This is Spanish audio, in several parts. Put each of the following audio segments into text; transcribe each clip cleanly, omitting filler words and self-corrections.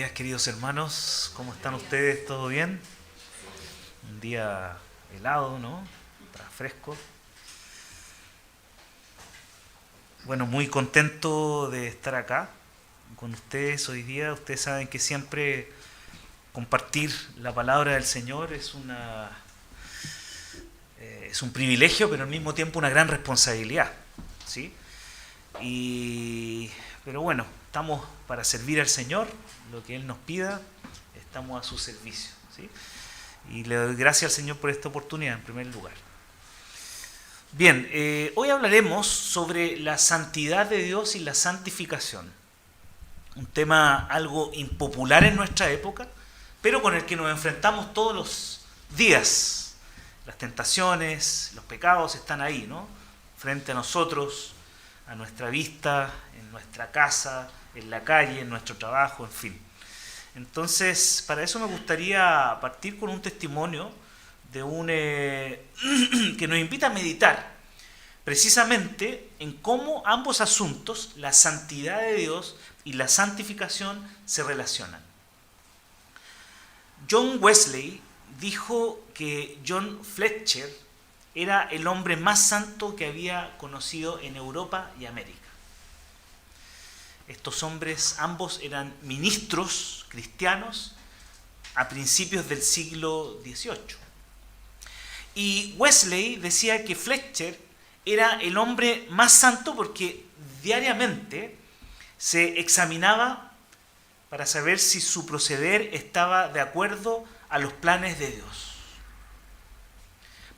días, queridos hermanos. ¿Cómo están ustedes? ¿Todo bien? Un día helado, ¿no? Está fresco. Bueno, muy contento de estar acá con ustedes hoy día. Ustedes saben que siempre compartir la palabra del Señor es un privilegio, pero al mismo tiempo una gran responsabilidad, ¿sí? Pero bueno, estamos para servir al Señor, lo que Él nos pida, estamos a su servicio, ¿sí? Y le doy gracias al Señor por esta oportunidad en primer lugar. Bien, hoy hablaremos sobre la santidad de Dios y la santificación. Un tema algo impopular en nuestra época, pero con el que nos enfrentamos todos los días. Las tentaciones, los pecados están ahí, ¿no? Frente a nosotros, a nuestra vista, en nuestra casa, en la calle, en nuestro trabajo, en fin. Entonces, para eso me gustaría partir con un testimonio de que nos invita a meditar precisamente en cómo ambos asuntos, la santidad de Dios y la santificación, se relacionan. John Wesley dijo que John Fletcher era el hombre más santo que había conocido en Europa y América. Estos hombres, ambos eran ministros cristianos a principios del siglo XVIII. Y Wesley decía que Fletcher era el hombre más santo porque diariamente se examinaba para saber si su proceder estaba de acuerdo a los planes de Dios.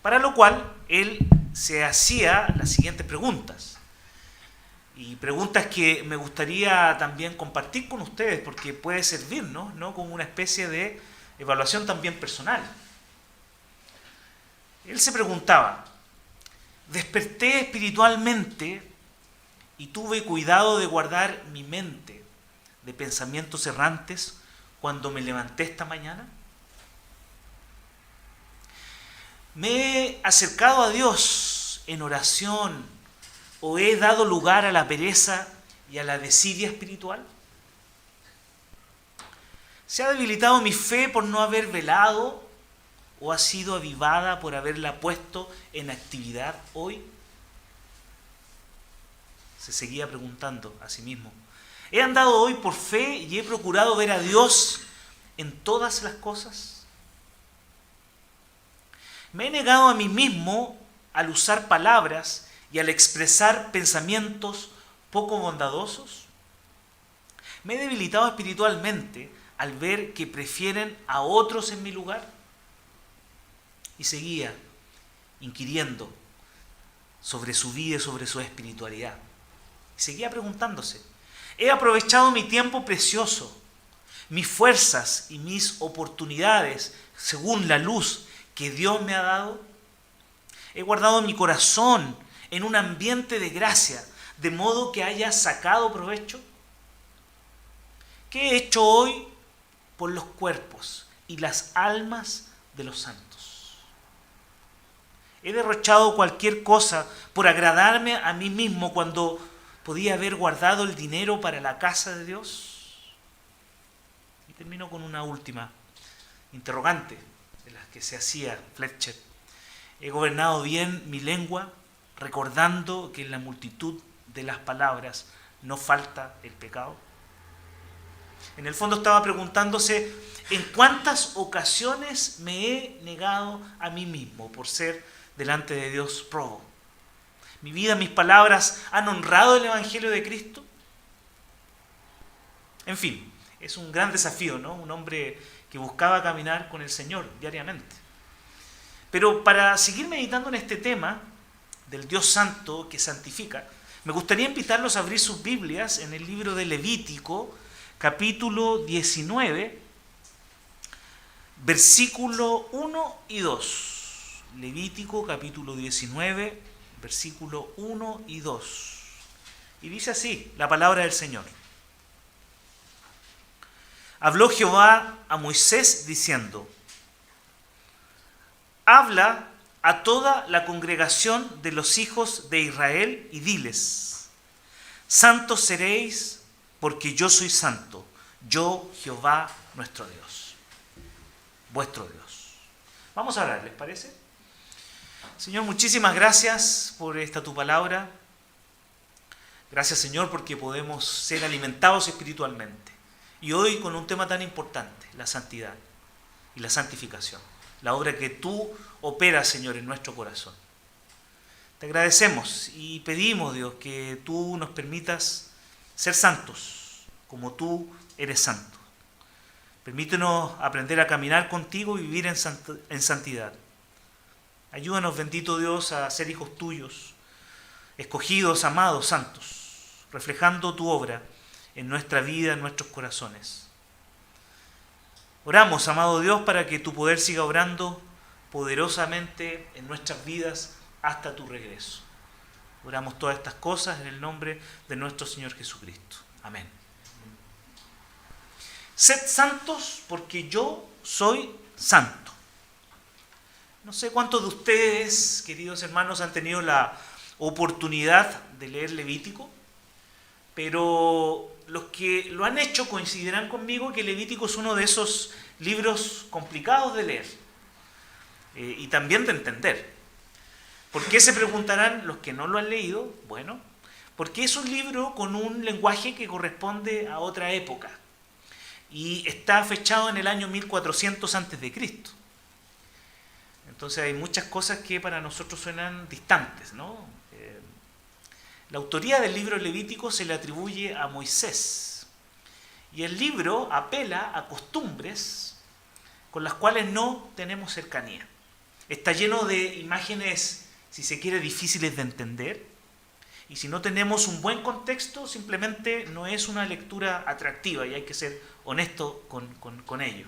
Para lo cual él se hacía las siguientes preguntas. Y preguntas que me gustaría también compartir con ustedes porque puede servirnos, ¿no? Como una especie de evaluación también personal. Él se preguntaba: ¿desperté espiritualmente y tuve cuidado de guardar mi mente de pensamientos errantes cuando me levanté esta mañana? ¿Me he acercado a Dios en oración o he dado lugar a la pereza y a la desidia espiritual? ¿Se ha debilitado mi fe por no haber velado o ha sido avivada por haberla puesto en actividad hoy? Se seguía preguntando a sí mismo. ¿He andado hoy por fe y he procurado ver a Dios en todas las cosas? ¿Me he negado a mí mismo al usar palabras y al expresar pensamientos poco bondadosos? ¿Me he debilitado espiritualmente al ver que prefieren a otros en mi lugar? Y seguía inquiriendo sobre su vida y sobre su espiritualidad. Y seguía preguntándose: ¿he aprovechado mi tiempo precioso, mis fuerzas y mis oportunidades según la luz que Dios me ha dado? ¿He guardado mi corazón en un ambiente de gracia, de modo que haya sacado provecho? ¿Qué he hecho hoy por los cuerpos y las almas de los santos? ¿He derrochado cualquier cosa por agradarme a mí mismo cuando podía haber guardado el dinero para la casa de Dios? Y termino con una última interrogante de las que se hacía Fletcher. ¿He gobernado bien mi lengua, recordando que en la multitud de las palabras no falta el pecado? En el fondo estaba preguntándose: ¿en cuántas ocasiones me he negado a mí mismo por ser delante de Dios probo? ¿Mi vida, mis palabras han honrado el Evangelio de Cristo? En fin, es un gran desafío, ¿no? Un hombre que buscaba caminar con el Señor diariamente. Pero para seguir meditando en este tema del Dios santo que santifica, me gustaría invitarlos a abrir sus Biblias en el libro de Levítico, capítulo 19, versículo 1 y 2. Levítico, capítulo 19, versículo 1 y 2. Y dice así la palabra del Señor. Habló Jehová a Moisés diciendo: habla a toda la congregación de los hijos de Israel y diles: santos seréis porque yo soy santo. Yo, Jehová, nuestro Dios, vuestro Dios. Vamos a orar, ¿les parece? Señor, muchísimas gracias por esta tu palabra. Gracias, Señor, porque podemos ser alimentados espiritualmente. Y hoy con un tema tan importante, la santidad y la santificación. La obra que tú operas, Señor, en nuestro corazón. Te agradecemos y pedimos, Dios, que tú nos permitas ser santos, como tú eres santo. Permítenos aprender a caminar contigo y vivir en santidad. Ayúdanos, bendito Dios, a ser hijos tuyos, escogidos, amados, santos, reflejando tu obra en nuestra vida, en nuestros corazones. Oramos, amado Dios, para que tu poder siga obrando poderosamente en nuestras vidas hasta tu regreso. Oramos todas estas cosas en el nombre de nuestro Señor Jesucristo. Amén. Sed santos porque yo soy santo. No sé cuántos de ustedes, queridos hermanos, han tenido la oportunidad de leer Levítico, pero los que lo han hecho coincidirán conmigo que Levítico es uno de esos libros complicados de leer y también de entender. ¿Por qué se preguntarán los que no lo han leído? Bueno, porque es un libro con un lenguaje que corresponde a otra época y está fechado en el año 1400 a.C. Entonces hay muchas cosas que para nosotros suenan distantes, ¿no? La autoría del libro Levítico se le atribuye a Moisés y el libro apela a costumbres con las cuales no tenemos cercanía. Está lleno de imágenes, si se quiere, difíciles de entender, y si no tenemos un buen contexto, simplemente no es una lectura atractiva y hay que ser honesto con ello.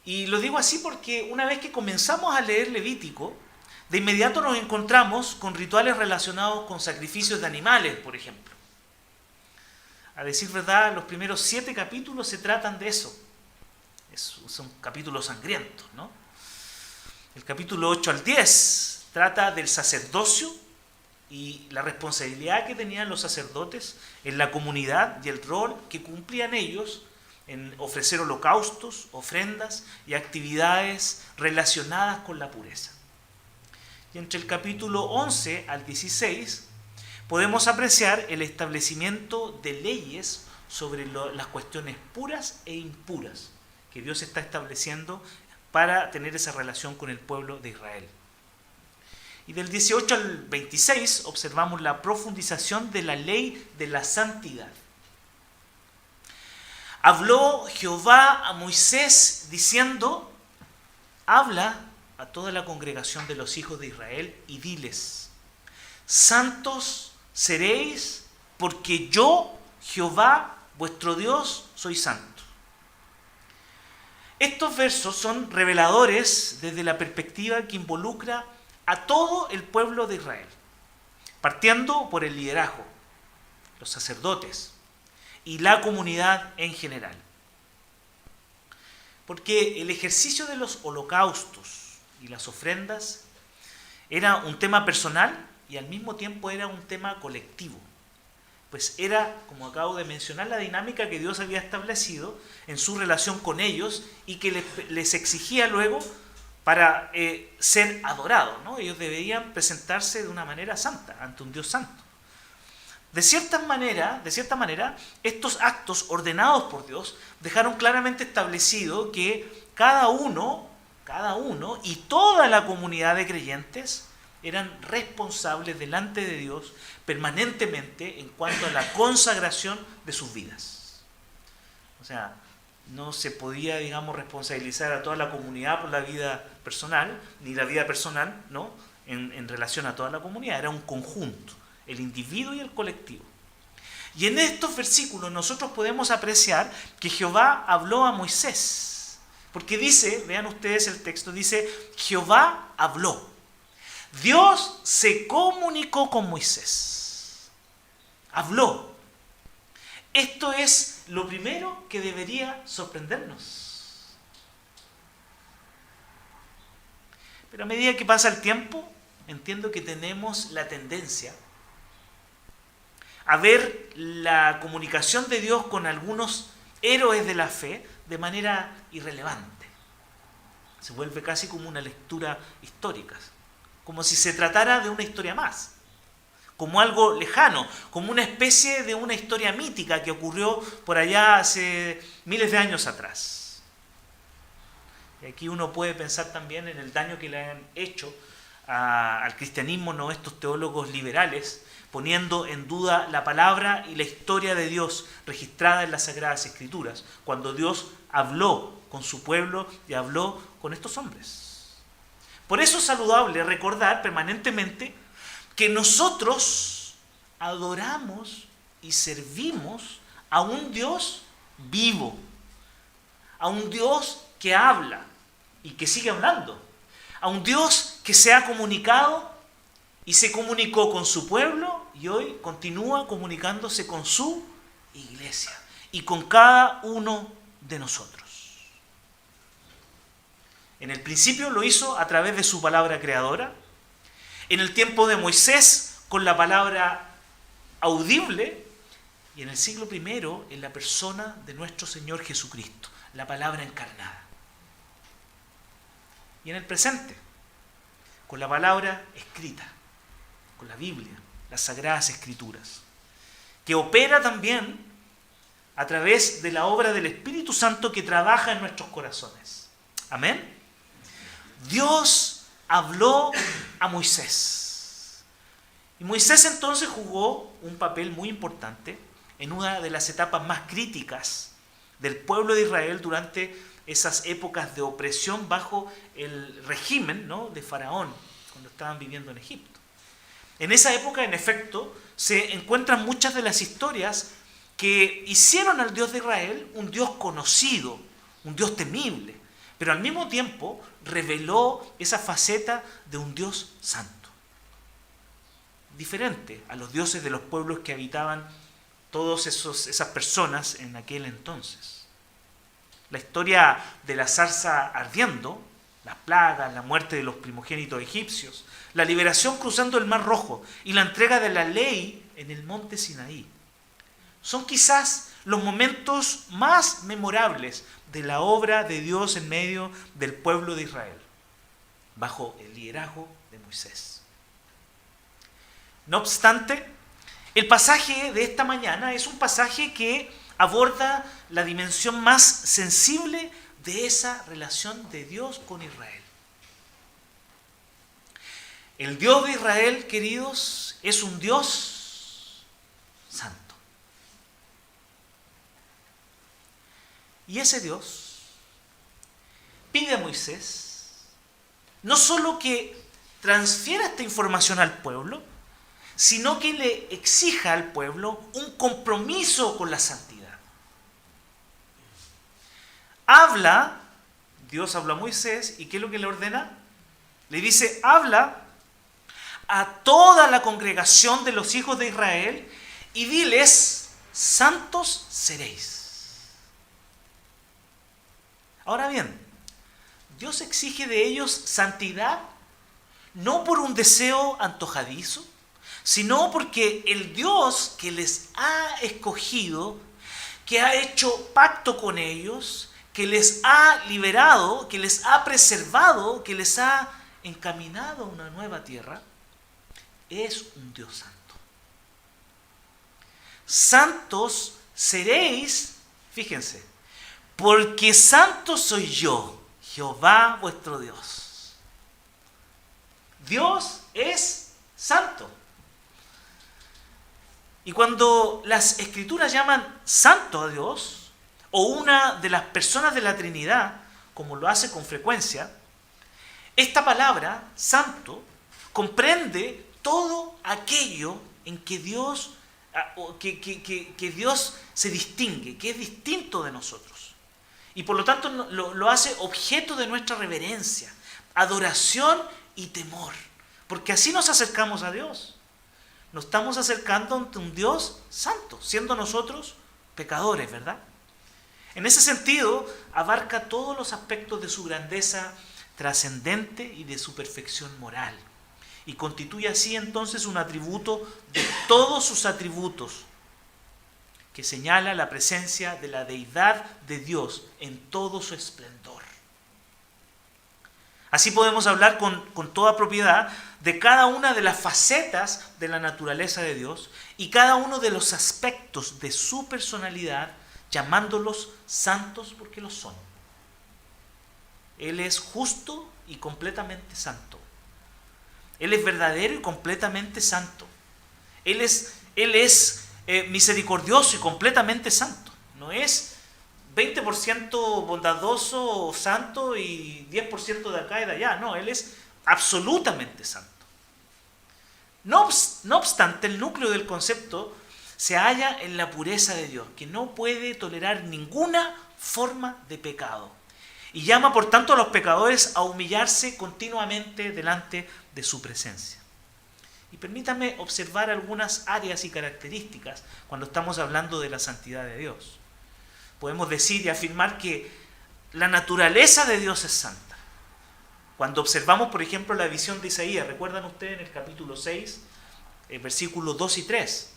Y lo digo así porque una vez que comenzamos a leer Levítico, de inmediato nos encontramos con rituales relacionados con sacrificios de animales, por ejemplo. A decir verdad, los primeros 7 capítulos se tratan de eso. Son capítulos sangrientos, ¿no? El capítulo 8 al 10 trata del sacerdocio y la responsabilidad que tenían los sacerdotes en la comunidad y el rol que cumplían ellos en ofrecer holocaustos, ofrendas y actividades relacionadas con la pureza. Y entre el capítulo 11 al 16 podemos apreciar el establecimiento de leyes sobre las cuestiones puras e impuras que Dios está estableciendo para tener esa relación con el pueblo de Israel. Y del 18 al 26 observamos la profundización de la ley de la santidad. Habló Jehová a Moisés diciendo: habla a toda la congregación de los hijos de Israel y diles: santos seréis porque yo, Jehová, vuestro Dios, soy santo. Estos versos son reveladores desde la perspectiva que involucra a todo el pueblo de Israel, partiendo por el liderazgo, los sacerdotes y la comunidad en general. Porque el ejercicio de los holocaustos y las ofrendas era un tema personal y al mismo tiempo era un tema colectivo. Pues era, como acabo de mencionar, la dinámica que Dios había establecido en su relación con ellos y que les exigía luego para ser adorados, ¿no? Ellos deberían presentarse de una manera santa, ante un Dios santo. De cierta manera, estos actos ordenados por Dios dejaron claramente establecido que cada uno y toda la comunidad de creyentes eran responsables delante de Dios permanentemente en cuanto a la consagración de sus vidas. O sea, no se podía, responsabilizar a toda la comunidad por la vida personal, ni la vida personal, ¿no?, en relación a toda la comunidad. Era un conjunto, el individuo y el colectivo. Y en estos versículos nosotros podemos apreciar que Jehová habló a Moisés. Porque dice, vean ustedes el texto, dice: Jehová habló. Dios se comunicó con Moisés. Habló. Esto es lo primero que debería sorprendernos. Pero a medida que pasa el tiempo, entiendo que tenemos la tendencia a ver la comunicación de Dios con algunos héroes de la fe de manera irrelevante. Se vuelve casi como una lectura histórica, como si se tratara de una historia más, como algo lejano, como una especie de una historia mítica que ocurrió por allá hace miles de años atrás. Y aquí uno puede pensar también en el daño que le han hecho al cristianismo, ¿no?, estos teólogos liberales, poniendo en duda la palabra y la historia de Dios registrada en las Sagradas Escrituras, cuando Dios habló con su pueblo y habló con estos hombres. Por eso es saludable recordar permanentemente que nosotros adoramos y servimos a un Dios vivo, a un Dios que habla y que sigue hablando, a un Dios que se ha comunicado y se comunicó con su pueblo y hoy continúa comunicándose con su iglesia y con cada uno de nosotros. En el principio lo hizo a través de su palabra creadora, en el tiempo de Moisés con la palabra audible y en el siglo I en la persona de nuestro Señor Jesucristo, la palabra encarnada. Y en el presente, con la palabra escrita, con la Biblia, las Sagradas Escrituras, que opera también a través de la obra del Espíritu Santo que trabaja en nuestros corazones. Amén. Dios habló a Moisés. Y Moisés entonces jugó un papel muy importante en una de las etapas más críticas del pueblo de Israel durante esas épocas de opresión bajo el régimen, ¿no?, de Faraón, cuando estaban viviendo en Egipto. En esa época, en efecto, se encuentran muchas de las historias que hicieron al Dios de Israel un Dios conocido, un Dios temible, pero al mismo tiempo reveló esa faceta de un Dios santo, diferente a los dioses de los pueblos que habitaban todas esas personas en aquel entonces. La historia de la zarza ardiendo, las plagas, la muerte de los primogénitos egipcios, la liberación cruzando el Mar Rojo y la entrega de la ley en el monte Sinaí son quizás los momentos más memorables de la obra de Dios en medio del pueblo de Israel, bajo el liderazgo de Moisés. No obstante, el pasaje de esta mañana es un pasaje que aborda la dimensión más sensible de esa relación de Dios con Israel. El Dios de Israel, queridos, es un Dios santo. Y ese Dios pide a Moisés no solo que transfiera esta información al pueblo, sino que le exija al pueblo un compromiso con la santidad. Dios habla a Moisés, ¿y qué es lo que le ordena? Le dice, habla a toda la congregación de los hijos de Israel y diles, santos seréis. Ahora bien, Dios exige de ellos santidad no por un deseo antojadizo, sino porque el Dios que les ha escogido, que ha hecho pacto con ellos, que les ha liberado, que les ha preservado, que les ha encaminado a una nueva tierra, es un Dios santo. Santos seréis, fíjense, porque santo soy yo, Jehová vuestro Dios. Dios es santo. Y cuando las Escrituras llaman santo a Dios, o una de las personas de la Trinidad, como lo hace con frecuencia, esta palabra, santo, comprende todo aquello en que Dios, que Dios se distingue, que es distinto de nosotros. Y por lo tanto lo hace objeto de nuestra reverencia, adoración y temor. Porque así nos acercamos a Dios. Nos estamos acercando ante un Dios santo, siendo nosotros pecadores, ¿verdad? En ese sentido, abarca todos los aspectos de su grandeza trascendente y de su perfección moral. y constituye así entonces un atributo de todos sus atributos, que señala la presencia de la deidad de Dios en todo su esplendor. Así podemos hablar con toda propiedad de cada una de las facetas de la naturaleza de Dios y cada uno de los aspectos de su personalidad, llamándolos santos porque lo son. Él es justo y completamente santo. Él es verdadero y completamente santo. Él es misericordioso y completamente santo. No es 20% bondadoso o santo y 10% de acá y de allá. No, Él es absolutamente santo. No obstante, el núcleo del concepto se halla en la pureza de Dios, que no puede tolerar ninguna forma de pecado. Y llama, por tanto, a los pecadores a humillarse continuamente delante de su presencia. Y permítame observar algunas áreas y características cuando estamos hablando de la santidad de Dios. Podemos decir y afirmar que la naturaleza de Dios es santa. Cuando observamos, por ejemplo, la visión de Isaías, ¿recuerdan ustedes en el capítulo 6, versículos 2 y 3?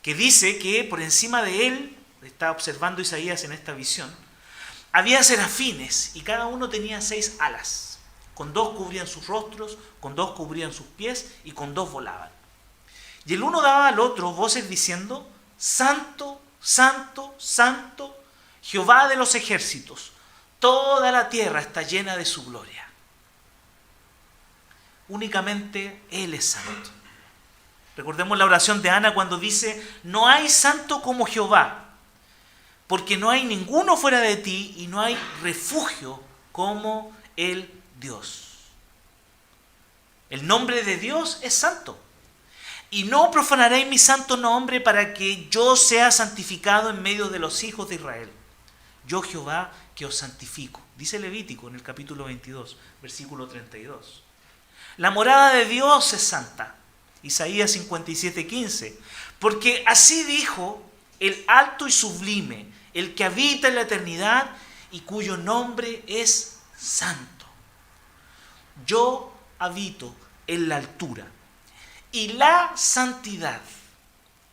Que dice que por encima de él, está observando Isaías en esta visión, había serafines y cada uno tenía 6 alas. Con 2 cubrían sus rostros, con 2 cubrían sus pies y con 2 volaban. Y el uno daba al otro voces diciendo: Santo, Santo, Santo, Jehová de los ejércitos, toda la tierra está llena de su gloria. Únicamente Él es santo. Recordemos la oración de Ana cuando dice: no hay santo como Jehová, porque no hay ninguno fuera de ti y no hay refugio como el Dios. El nombre de Dios es santo. Y no profanaréis mi santo nombre para que yo sea santificado en medio de los hijos de Israel. Yo Jehová que os santifico. Dice Levítico en el capítulo 22, versículo 32. La morada de Dios es santa. Isaías 57, 15. Porque así dijo el alto y sublime, el que habita en la eternidad y cuyo nombre es santo. Yo habito en la altura y la santidad,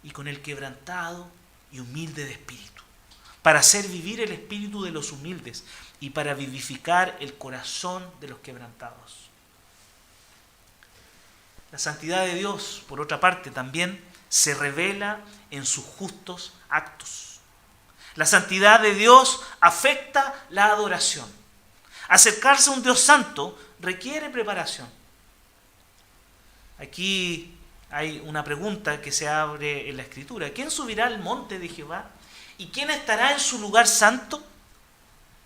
y con el quebrantado y humilde de espíritu, para hacer vivir el espíritu de los humildes y para vivificar el corazón de los quebrantados. La santidad de Dios, por otra parte, también se revela en sus justos actos. La santidad de Dios afecta la adoración. Acercarse a un Dios santo requiere preparación. Aquí hay una pregunta que se abre en la Escritura. ¿Quién subirá al monte de Jehová? ¿Y quién estará en su lugar santo?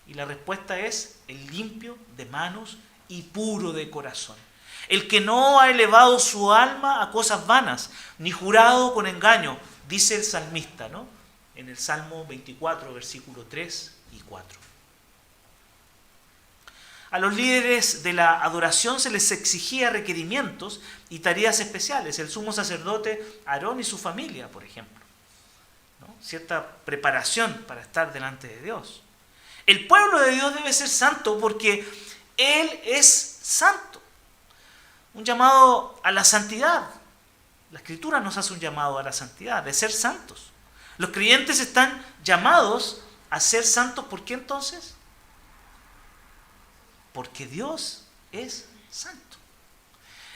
Y la respuesta es: el limpio de manos y puro de corazón. El que no ha elevado su alma a cosas vanas, ni jurado con engaño, dice el salmista, ¿no? En el Salmo 24, versículos 3 y 4. A los líderes de la adoración se les exigía requerimientos y tareas especiales. El sumo sacerdote Aarón y su familia, por ejemplo, ¿no? Cierta preparación para estar delante de Dios. El pueblo de Dios debe ser santo porque Él es santo. Un llamado a la santidad. La Escritura nos hace un llamado a la santidad, de ser santos. Los creyentes están llamados a ser santos. ¿Por qué entonces? Porque Dios es santo.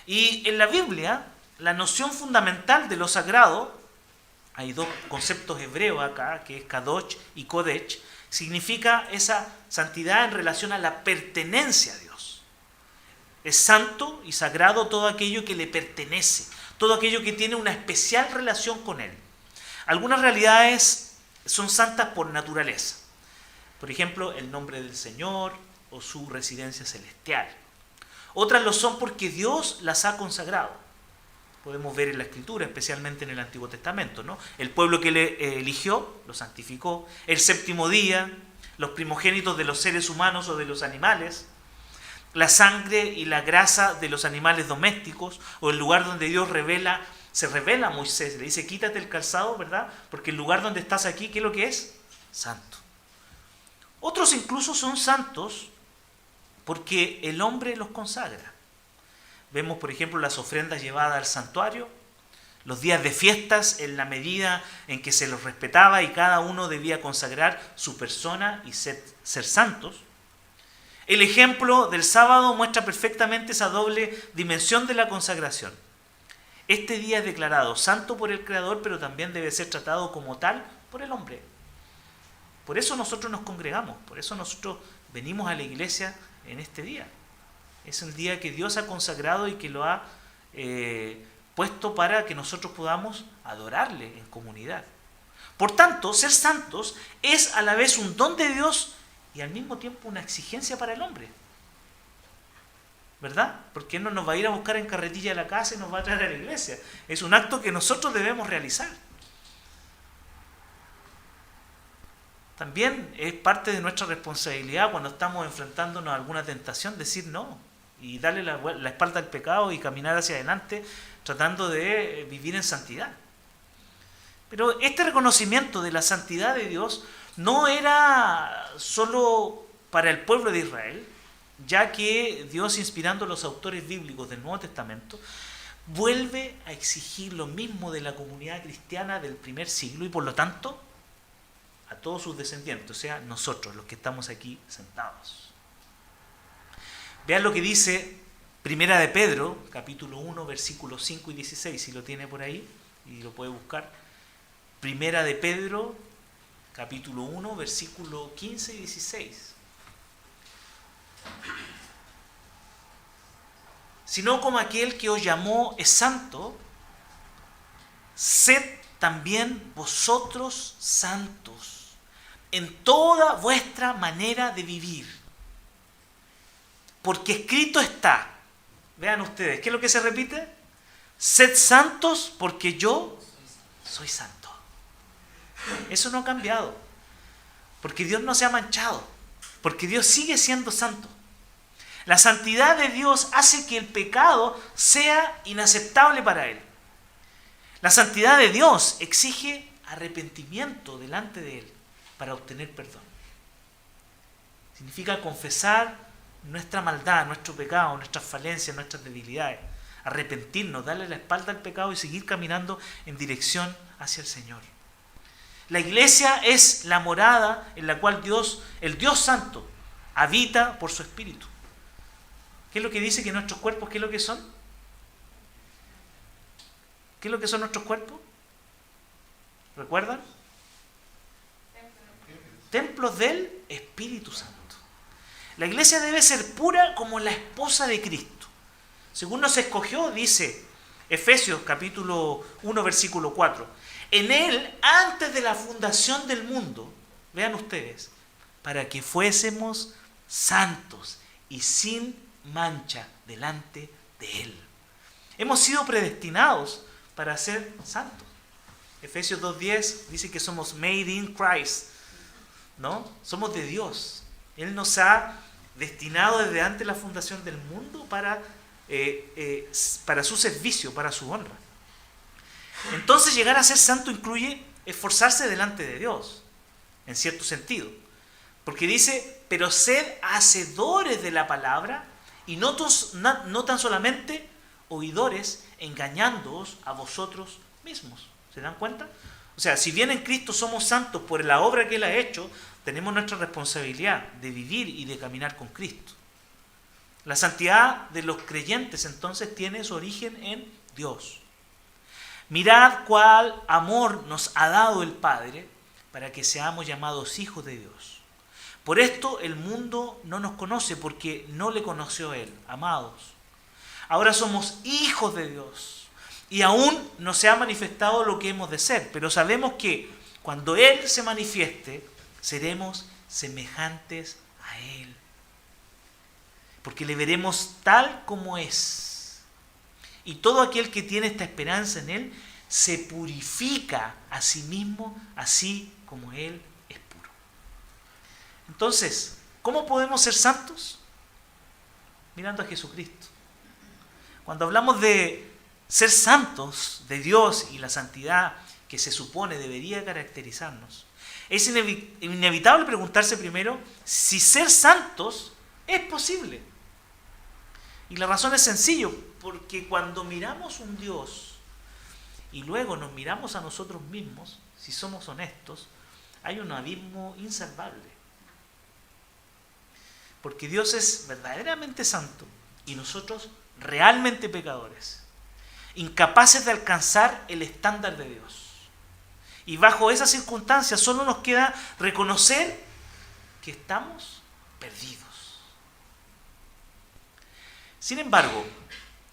Y en la Biblia, la noción fundamental de lo sagrado, hay 2 conceptos hebreos acá, que es kadosh y kodesh, significa esa santidad en relación a la pertenencia a Dios. Es santo y sagrado todo aquello que le pertenece, todo aquello que tiene una especial relación con Él. Algunas realidades son santas por naturaleza. Por ejemplo, el nombre del Señor o su residencia celestial. Otras lo son porque Dios las ha consagrado. Podemos ver en la Escritura, especialmente en el Antiguo Testamento, ¿no? El pueblo que le eligió, lo santificó. El séptimo día, los primogénitos de los seres humanos o de los animales, la sangre y la grasa de los animales domésticos, o el lugar donde Dios se revela a Moisés, le dice: quítate el calzado, ¿verdad? Porque el lugar donde estás aquí, ¿qué es lo que es? Santo. Otros incluso son santos porque el hombre los consagra. Vemos, por ejemplo, las ofrendas llevadas al santuario, los días de fiestas en la medida en que se los respetaba y cada uno debía consagrar su persona y ser santos. El ejemplo del sábado muestra perfectamente esa doble dimensión de la consagración. Este día es declarado santo por el Creador, pero también debe ser tratado como tal por el hombre. Por eso nosotros nos congregamos, por eso nosotros venimos a la iglesia en este día. Es el día que Dios ha consagrado y que lo ha puesto para que nosotros podamos adorarle en comunidad. Por tanto, ser santos es a la vez un don de Dios y al mismo tiempo una exigencia para el hombre. ¿Verdad? Porque Él no nos va a ir a buscar en carretilla a la casa y nos va a traer a la iglesia. Es un acto que nosotros debemos realizar. También es parte de nuestra responsabilidad cuando estamos enfrentándonos a alguna tentación decir no y darle la espalda al pecado y caminar hacia adelante tratando de vivir en santidad. Pero este reconocimiento de la santidad de Dios no era solo para el pueblo de Israel, ya que Dios, inspirando a los autores bíblicos del Nuevo Testamento, vuelve a exigir lo mismo de la comunidad cristiana del primer siglo y por lo tanto a todos sus descendientes, o sea, nosotros, los que estamos aquí sentados. Vean lo que dice Primera de Pedro, capítulo 1, versículos 5 y 16, si lo tiene por ahí y lo puede buscar. Primera de Pedro, capítulo 1, versículo 15 y 16. Sino como aquel que os llamó es santo, sed también vosotros santos en toda vuestra manera de vivir. Porque escrito está, vean ustedes, ¿qué es lo que se repite? Sed santos porque yo soy santo. Eso no ha cambiado, porque Dios no se ha manchado, porque Dios sigue siendo santo. La santidad de Dios hace que el pecado sea inaceptable para Él. La santidad de Dios exige arrepentimiento delante de Él para obtener perdón. Significa confesar nuestra maldad, nuestro pecado, nuestras falencias, nuestras debilidades. Arrepentirnos, darle la espalda al pecado y seguir caminando en dirección hacia el Señor. La iglesia es la morada en la cual Dios, el Dios Santo, habita por su Espíritu. ¿Qué es lo que dice que nuestros cuerpos, qué es lo que son? ¿Qué es lo que son nuestros cuerpos? ¿Recuerdan? Templos del Espíritu Santo. La iglesia debe ser pura como la esposa de Cristo. Según nos escogió, dice Efesios capítulo 1, versículo 4. En Él, antes de la fundación del mundo, vean ustedes, para que fuésemos santos y sin mancha delante de Él. Hemos sido predestinados para ser santos. Efesios 2:10 dice que somos made in Christ, ¿no? Somos de Dios. Él nos ha destinado desde antes de la fundación del mundo para su servicio, para su honra. Entonces llegar a ser santo incluye esforzarse delante de Dios, en cierto sentido. Porque dice, pero sed hacedores de la palabra y no tan solamente oidores, engañándoos a vosotros mismos. ¿Se dan cuenta? O sea, si bien en Cristo somos santos por la obra que Él ha hecho, tenemos nuestra responsabilidad de vivir y de caminar con Cristo. La santidad de los creyentes entonces tiene su origen en Dios. Mirad cuál amor nos ha dado el Padre para que seamos llamados hijos de Dios. Por esto el mundo no nos conoce porque no le conoció a Él. Amados, ahora somos hijos de Dios y aún no se ha manifestado lo que hemos de ser, pero sabemos que cuando Él se manifieste, seremos semejantes a Él, porque le veremos tal como es. Y todo aquel que tiene esta esperanza en Él se purifica a sí mismo, así como Él es puro. Entonces, ¿cómo podemos ser santos? Mirando a Jesucristo. Cuando hablamos de ser santos de Dios y la santidad que se supone debería caracterizarnos, es inevitable preguntarse primero si ser santos es posible. Y la razón es sencilla, porque cuando miramos un Dios y luego nos miramos a nosotros mismos, si somos honestos, hay un abismo insalvable. Porque Dios es verdaderamente santo y nosotros realmente pecadores, incapaces de alcanzar el estándar de Dios. Y bajo esas circunstancias solo nos queda reconocer que estamos perdidos. Sin embargo,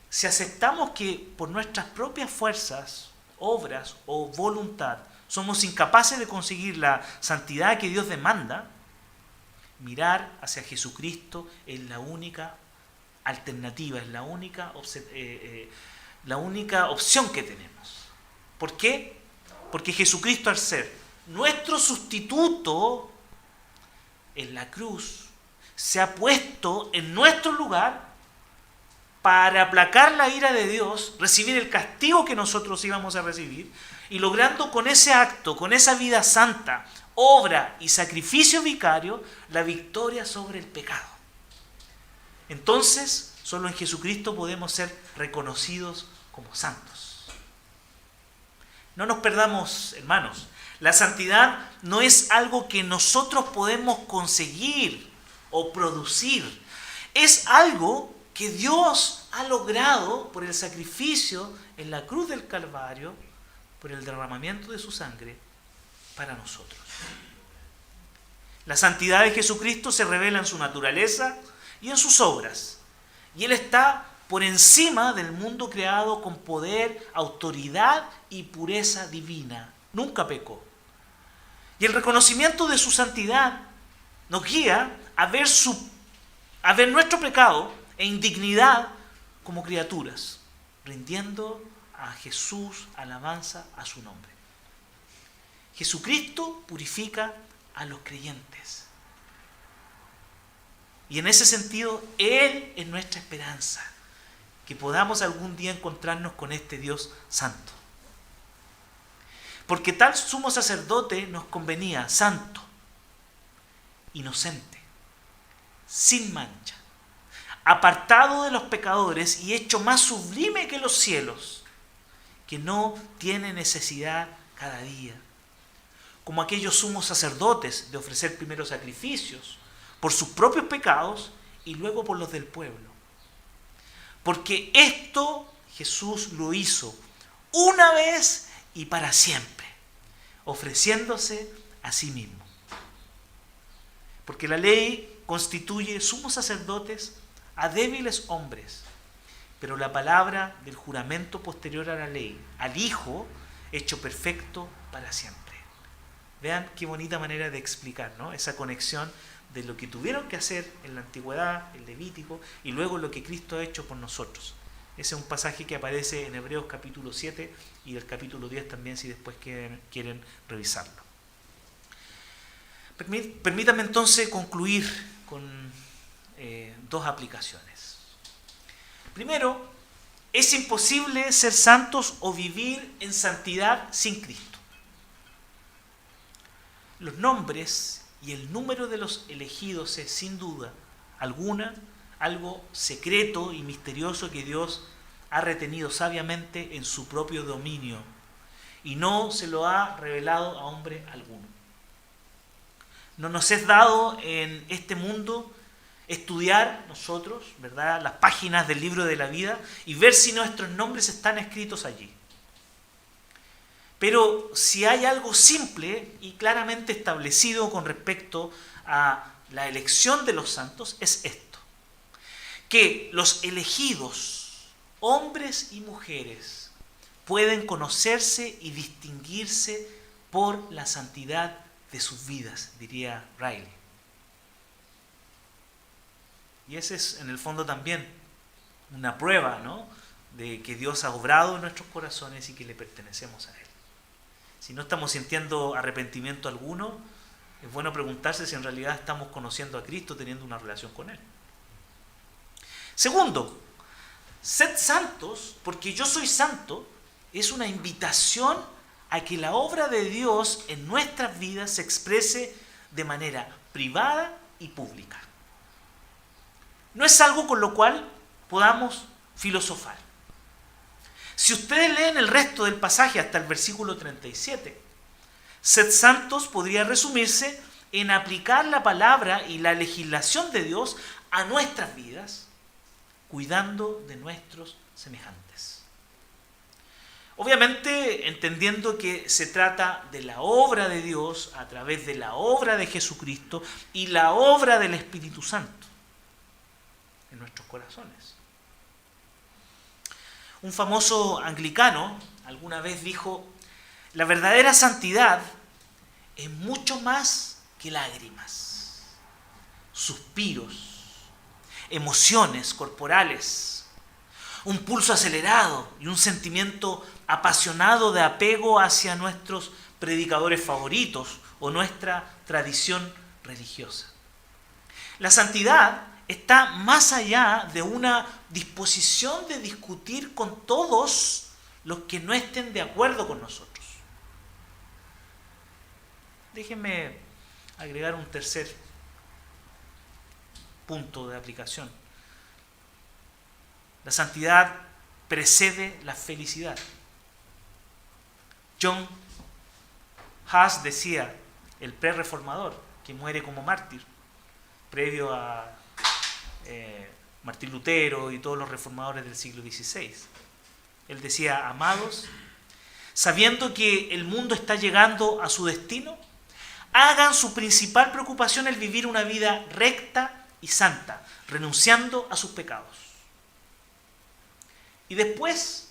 si aceptamos que por nuestras propias fuerzas, obras o voluntad somos incapaces de conseguir la santidad que Dios demanda, mirar hacia Jesucristo es la única alternativa, es la única opción que tenemos. ¿Por qué? Porque Jesucristo, al ser nuestro sustituto en la cruz, se ha puesto en nuestro lugar para aplacar la ira de Dios, recibir el castigo que nosotros íbamos a recibir, y logrando con ese acto, con esa vida santa, obra y sacrificio vicario, la victoria sobre el pecado. Entonces, solo en Jesucristo podemos ser reconocidos como santos. No nos perdamos, hermanos. La santidad no es algo que nosotros podemos conseguir o producir. Es algo que Dios ha logrado por el sacrificio en la cruz del Calvario, por el derramamiento de su sangre para nosotros. La santidad de Jesucristo se revela en su naturaleza y en sus obras. Y Él está por encima del mundo creado con poder, autoridad y pureza divina. Nunca pecó. Y el reconocimiento de su santidad nos guía a ver nuestro pecado e indignidad como criaturas, rindiendo a Jesús alabanza a su nombre. Jesucristo purifica a los creyentes. Y en ese sentido, Él es nuestra esperanza, que podamos algún día encontrarnos con este Dios santo. Porque tal sumo sacerdote nos convenía santo, inocente, sin mancha, apartado de los pecadores y hecho más sublime que los cielos, que no tiene necesidad cada día, como aquellos sumos sacerdotes, de ofrecer primero sacrificios por sus propios pecados y luego por los del pueblo. Porque esto Jesús lo hizo una vez y para siempre, ofreciéndose a sí mismo. Porque la ley constituye sumos sacerdotes a débiles hombres, pero la palabra del juramento posterior a la ley, al Hijo, hecho perfecto para siempre. Vean qué bonita manera de explicar, ¿no? Esa conexión de lo que tuvieron que hacer en la antigüedad, el Levítico, y luego lo que Cristo ha hecho por nosotros. Ese es un pasaje que aparece en Hebreos capítulo 7 y el capítulo 10 también, si después quieren revisarlo. Permítanme entonces concluir con dos aplicaciones. Primero, es imposible ser santos o vivir en santidad sin Cristo. Los nombres y el número de los elegidos es sin duda alguna algo secreto y misterioso que Dios ha retenido sabiamente en su propio dominio y no se lo ha revelado a hombre alguno. No nos es dado en este mundo estudiar nosotros, ¿verdad?, las páginas del libro de la vida y ver si nuestros nombres están escritos allí. Pero si hay algo simple y claramente establecido con respecto a la elección de los santos, es esto: que los elegidos, hombres y mujeres, pueden conocerse y distinguirse por la santidad de sus vidas, diría Riley. Y ese es en el fondo también una prueba, ¿no?, de que Dios ha obrado en nuestros corazones y que le pertenecemos a Él. Si no estamos sintiendo arrepentimiento alguno, es bueno preguntarse si en realidad estamos conociendo a Cristo, teniendo una relación con Él. Segundo, sed santos, porque yo soy santo, es una invitación a que la obra de Dios en nuestras vidas se exprese de manera privada y pública. No es algo con lo cual podamos filosofar. Si ustedes leen el resto del pasaje hasta el versículo 37, sed santos podría resumirse en aplicar la palabra y la legislación de Dios a nuestras vidas, cuidando de nuestros semejantes. Obviamente entendiendo que se trata de la obra de Dios a través de la obra de Jesucristo y la obra del Espíritu Santo en nuestros corazones. Un famoso anglicano alguna vez dijo: la verdadera santidad es mucho más que lágrimas, suspiros, emociones corporales, un pulso acelerado y un sentimiento apasionado de apego hacia nuestros predicadores favoritos o nuestra tradición religiosa. La santidad está más allá de una disposición de discutir con todos los que no estén de acuerdo con nosotros. Déjenme agregar un tercer punto de aplicación. La santidad precede la felicidad. John Huss decía, el prerreformador, que muere como mártir, previo a Martín Lutero y todos los reformadores del siglo XVI. Él decía: amados, sabiendo que el mundo está llegando a su destino, hagan su principal preocupación el vivir una vida recta y santa, renunciando a sus pecados. Y después,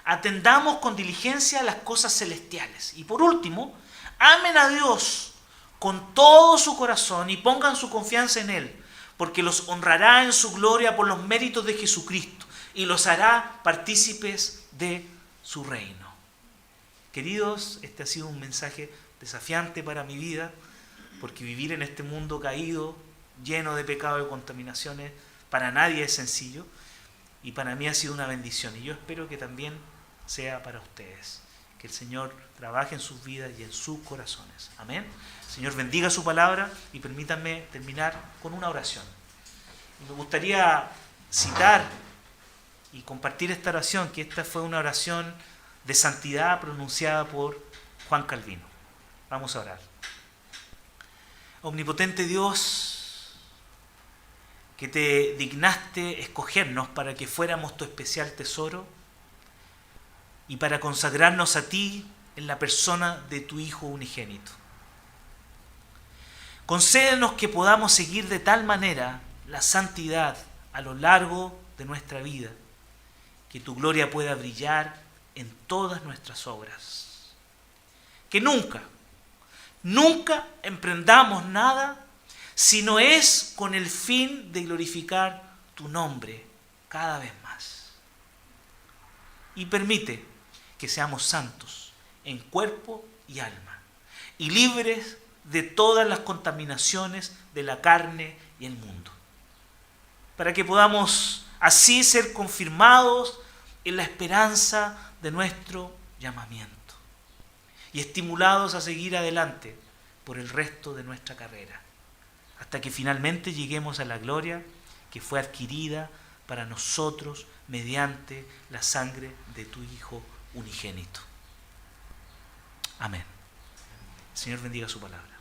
atendamos con diligencia las cosas celestiales. Y por último, amen a Dios con todo su corazón y pongan su confianza en Él, porque los honrará en su gloria por los méritos de Jesucristo y los hará partícipes de su reino. Queridos, este ha sido un mensaje desafiante para mi vida, porque vivir en este mundo caído, lleno de pecado y contaminaciones, para nadie es sencillo, y para mí ha sido una bendición, y yo espero que también sea para ustedes. Que el Señor trabaje en sus vidas y en sus corazones. Amén. El Señor bendiga su palabra y permítanme terminar con una oración. Y me gustaría citar y compartir esta oración, que esta fue una oración de santidad pronunciada por Juan Calvino. Vamos a orar. Omnipotente Dios, que te dignaste escogernos para que fuéramos tu especial tesoro y para consagrarnos a ti en la persona de tu Hijo unigénito. Concédenos que podamos seguir de tal manera la santidad a lo largo de nuestra vida, que tu gloria pueda brillar en todas nuestras obras. Que nunca emprendamos nada si no es con el fin de glorificar tu nombre cada vez más. Y permite que seamos santos en cuerpo y alma, y libres de todas las contaminaciones de la carne y el mundo, para que podamos así ser confirmados en la esperanza de nuestro llamamiento y estimulados a seguir adelante por el resto de nuestra carrera, hasta que finalmente lleguemos a la gloria que fue adquirida para nosotros mediante la sangre de tu Hijo unigénito. Amén. El Señor bendiga su palabra.